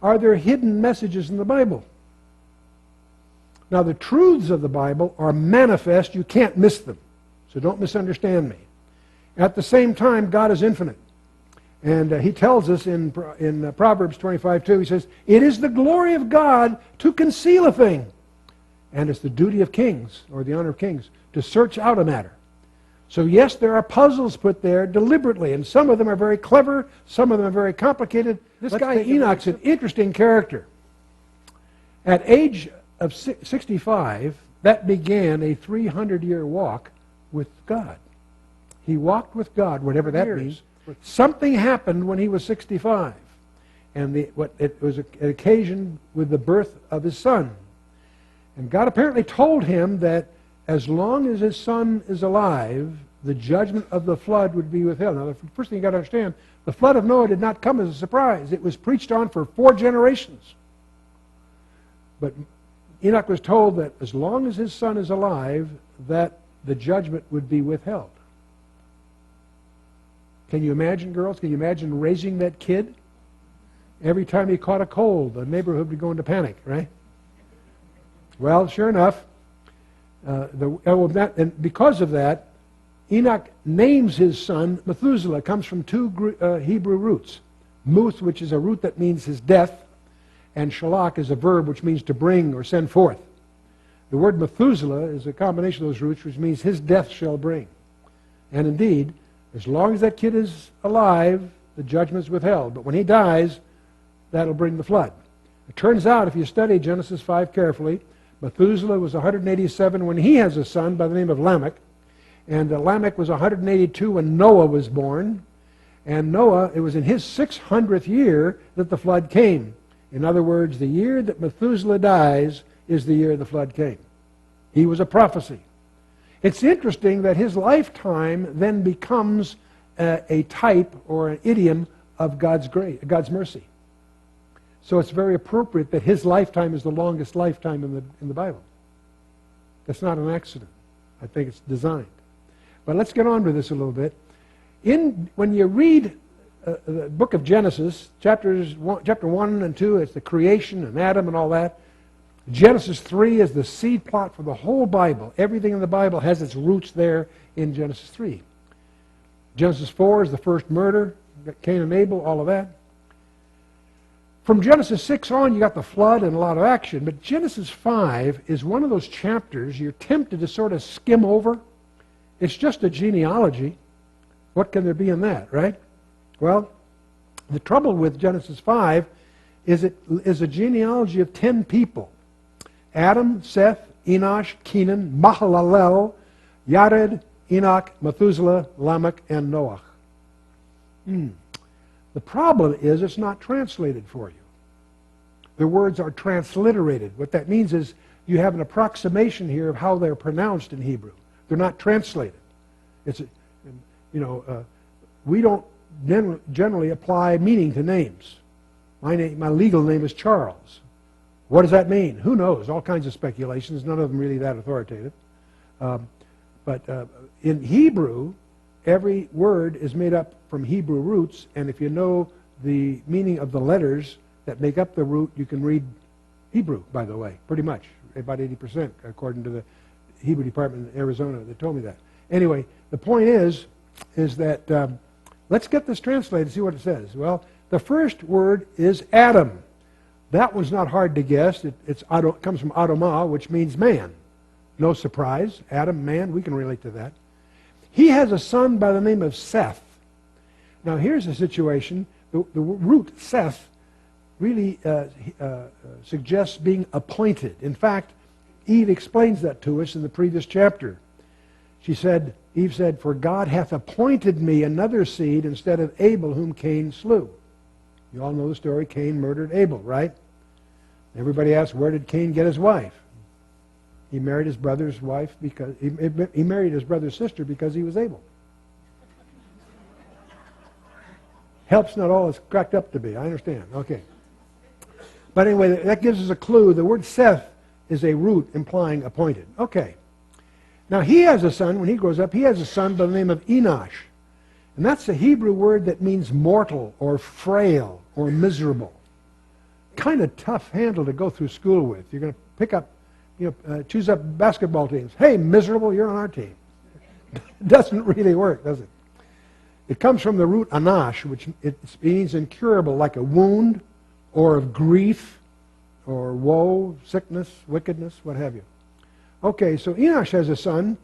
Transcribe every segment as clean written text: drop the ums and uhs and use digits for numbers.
are there hidden messages in the Bible? Now, the truths of the Bible are manifest. You can't miss them. So don't misunderstand me. At the same time, God is infinite. And he tells us in Proverbs 25:2, he says, "It is the glory of God to conceal a thing, and it's the duty of kings, or the honor of kings, to search out a matter." So yes, there are puzzles put there deliberately, and some of them are very clever, some of them are very complicated. This guy Enoch's an interesting character. At age of 65, that began a 300-year walk with God. He walked with God, whatever that means. Something happened when he was 65, and it was an occasion with the birth of his son. And God apparently told him that as long as his son is alive, the judgment of the flood would be withheld. Now, the first thing you've got to understand, the flood of Noah did not come as a surprise. It was preached on for 4 generations. But Enoch was told that as long as his son is alive, that the judgment would be withheld. Can you imagine, girls? Can you imagine raising that kid? Every time he caught a cold, the neighborhood would go into panic, right? Well, sure enough, and because of that, Enoch names his son Methuselah. It comes from 2 Hebrew roots. Muth, which is a root that means his death, and shalach is a verb which means to bring or send forth. The word Methuselah is a combination of those roots, which means his death shall bring. And indeed, as long as that kid is alive, the judgment is withheld. But when he dies, that'll bring the flood. It turns out, if you study Genesis 5 carefully, Methuselah was 187 when he has a son by the name of Lamech. And Lamech was 182 when Noah was born. And Noah, it was in his 600th year that the flood came. In other words, the year that Methuselah dies is the year the flood came. He was a prophecy. It's interesting that his lifetime then becomes a type or an idiom of God's grace, God's mercy. So it's very appropriate that his lifetime is the longest lifetime in the Bible. That's not an accident. I think it's designed. But let's get on with this a little bit. When you read the book of Genesis, chapter 1 and 2, it's the creation and Adam and all that. Genesis 3 is the seed plot for the whole Bible. Everything in the Bible has its roots there in Genesis 3. Genesis 4 is the first murder, Cain and Abel, all of that. From Genesis 6 on, you got the flood and a lot of action. But Genesis 5 is one of those chapters you're tempted to sort of skim over. It's just a genealogy. What can there be in that, right? Well, the trouble with Genesis 5 is it is a genealogy of 10 people. Adam, Seth, Enosh, Kenan, Mahalalel, Yared, Enoch, Methuselah, Lamech, and Noah. The problem is it's not translated for you. The words are transliterated. What that means is you have an approximation here of how they're pronounced in Hebrew. They're not translated. We don't generally apply meaning to names. My legal name is Charles. What does that mean? Who knows? All kinds of speculations. None of them really that authoritative. But in Hebrew, every word is made up from Hebrew roots, and if you know the meaning of the letters that make up the root, you can read Hebrew, by the way, pretty much, about 80%, according to the Hebrew department in Arizona. They told me that. Anyway, the point is that let's get this translated and see what it says. Well, the first word is Adam. That one's not hard to guess. It comes from Adamah, which means man. No surprise. Adam, man, we can relate to that. He has a son by the name of Seth. Now, here's a situation. The root, Seth, really suggests being appointed. In fact, Eve explains that to us in the previous chapter. Eve said, "For God hath appointed me another seed instead of Abel, whom Cain slew." You all know the story. Cain murdered Abel, right? Everybody asks, where did Cain get his wife? He married his brother's wife because he married his brother's sister because he was able. Help's not all it's cracked up to be. I understand. Okay. But anyway, that gives us a clue. The word Seth is a root implying appointed. Okay. Now he has a son. When he grows up, he has a son by the name of Enosh. And that's a Hebrew word that means mortal or frail or miserable. kind of tough handle to go through school with. You're going to pick up, choose up basketball teams. Hey, miserable, you're on our team. It doesn't really work, does it? It comes from the root anash, which it means incurable, like a wound, or of grief, or woe, sickness, wickedness, what have you. Okay, so Enosh has a son,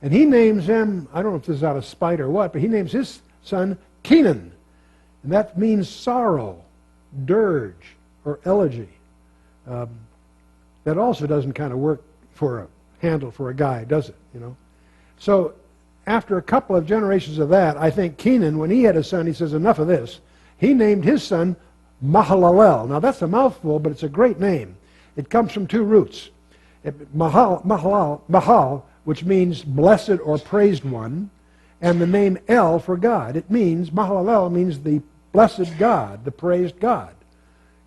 and he names him, I don't know if this is out of spite or what, but he names his son Kenan. And that means sorrow, dirge, or elegy. That also doesn't kind of work for a handle for a guy, does it? So after a couple of generations of that, I think Kenan, when he had a son, he says, enough of this. He named his son Mahalalel. Now that's a mouthful, but it's a great name. It comes from two roots. Mahal, which means blessed or praised one, and the name El for God. It means, Mahalalel means the blessed God, the praised God.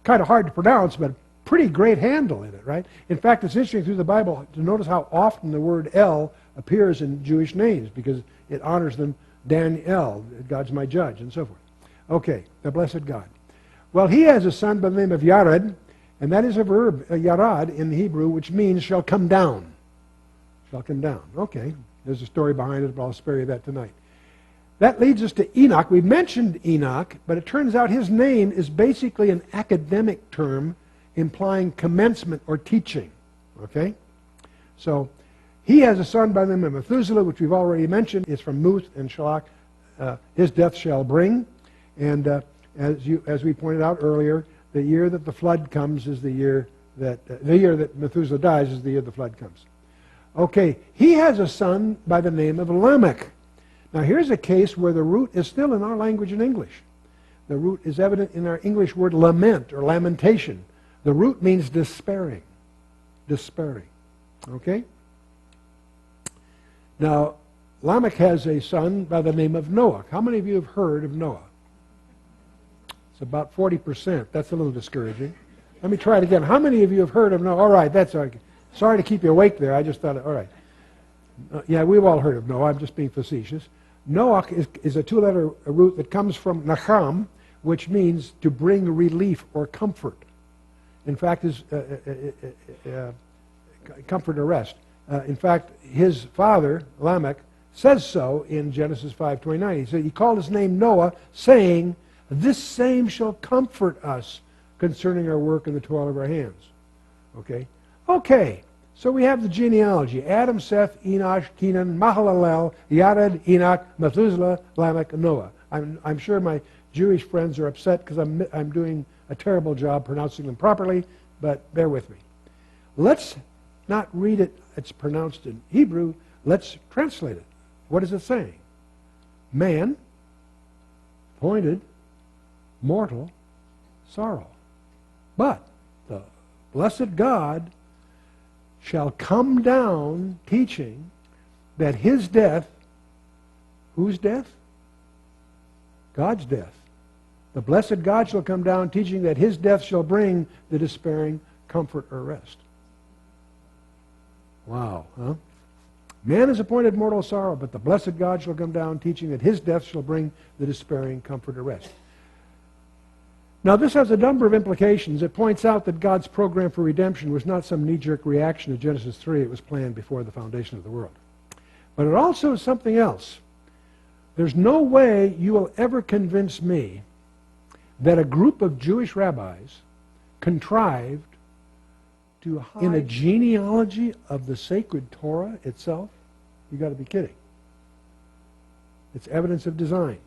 Kind of hard to pronounce, but pretty great handle in it, right? In fact, it's interesting through the Bible to notice how often the word El appears in Jewish names, because it honors them, Daniel, God's my judge, and so forth. Okay, the blessed God. Well, he has a son by the name of Yared, and that is a verb, yarad, in Hebrew, which means shall come down. Shall come down. Okay, there's a story behind it, but I'll spare you that tonight. That leads us to Enoch. We've mentioned Enoch, but it turns out his name is basically an academic term implying commencement or teaching. Okay? So, he has a son by the name of Methuselah, which we've already mentioned. It's from Muth and Shalak. His death shall bring. And as we pointed out earlier, the year that the flood comes is the year that Methuselah dies is the year the flood comes. Okay, he has a son by the name of Lamech. Now here's a case where the root is still in our language in English. The root is evident in our English word lament or lamentation. The root means despairing. Despairing. Okay? Now, Lamech has a son by the name of Noah. How many of you have heard of Noah? It's about 40%. That's a little discouraging. Let me try it again. How many of you have heard of Noah? All right, that's all right. Sorry to keep you awake there. I just thought, all right. Yeah, we've all heard of Noah. I'm just being facetious. Noah is a two-letter root that comes from Nacham, which means to bring relief or comfort. In fact, is comfort or rest. In fact, his father, Lamech, says so in Genesis 5:29. He said he called his name Noah, saying, "This same shall comfort us concerning our work and the toil of our hands." Okay? Okay, so we have the genealogy. Adam, Seth, Enosh, Kenan, Mahalalel, Yared, Enoch, Methuselah, Lamech, and Noah. I'm sure my Jewish friends are upset because I'm doing a terrible job pronouncing them properly, but bear with me. Let's not read it, it's pronounced in Hebrew. Let's translate it. What is it saying? Man, appointed, mortal, sorrow. But the blessed God shall come down teaching that his death, whose death? God's death. The blessed God shall come down teaching that his death shall bring the despairing comfort or rest. Wow, huh? Man is appointed mortal sorrow, but the blessed God shall come down teaching that his death shall bring the despairing comfort or rest. Now, this has a number of implications. It points out that God's program for redemption was not some knee-jerk reaction to Genesis 3. It was planned before the foundation of the world. But it also is something else. There's no way you will ever convince me that a group of Jewish rabbis contrived to hide in a genealogy of the sacred Torah itself. You got to be kidding. It's evidence of design.